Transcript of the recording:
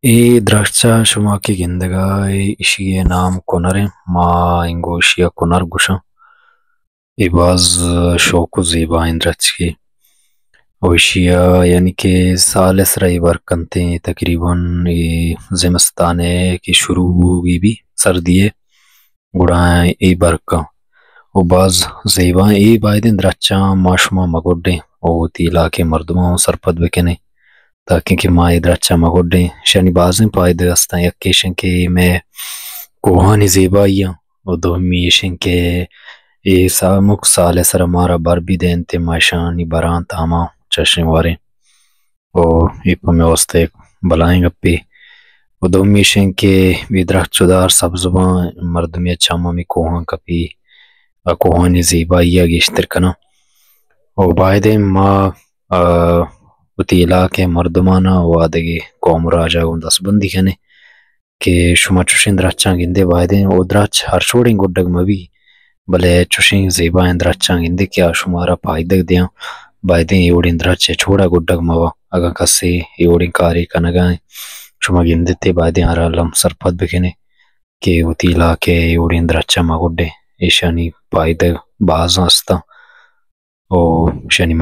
ای درخچه شما که گندگای ایشی نام کنره ما اینگو ایشیا کنر گوشم ای باز شوق و زیبا این درچکی و ایشیا یعنی که سال سرائی برکنتے تقریباً ای زمستانے کی شروع ہوگی بھی سردیه گڑائیں ای برکا و باز زیبا ای بایدن درچه ما شما مگوڑے و تیلا کے مردمان سرپد بکنے تاکہ کہ ما ادھر اچھا مگوڈیں شانی بازیں پائدہ ہستاں یکیشن کے میں کوہانی زیبائیاں و دومیشن کے ای سامک سال سر مارا بر بھی دینتے ماشانی بران تاما چشن وارے و ایپا میں وستے بلائیں گپی و دومیشن کے بھی درخت چدار سبزبان مردمی اچھا مامی کوہان کپی کوہانی زیبائیاں گیشتر کنا و بایدیں ما وتی علاقے مردمانا وادگی قوم راجا گندس بندی کنے کہ شما چوشین درچان گندے بایدیں او درچ ہر شوڑیں گڈگ مبی بلے چوشین زیبا درچان گندے کیا شمارا پائدگ دیاں بایدیں ایوڑین درچ چھوڑا گڈگ موا اگا کسی ایوڑین کاری کنگائیں شما گندے تے بایدیں ہر لم سرپد بکنے کہ وتی علاقے ایوڑین درچا مگڈے ایشانی پائدگ باز ہستا او شانی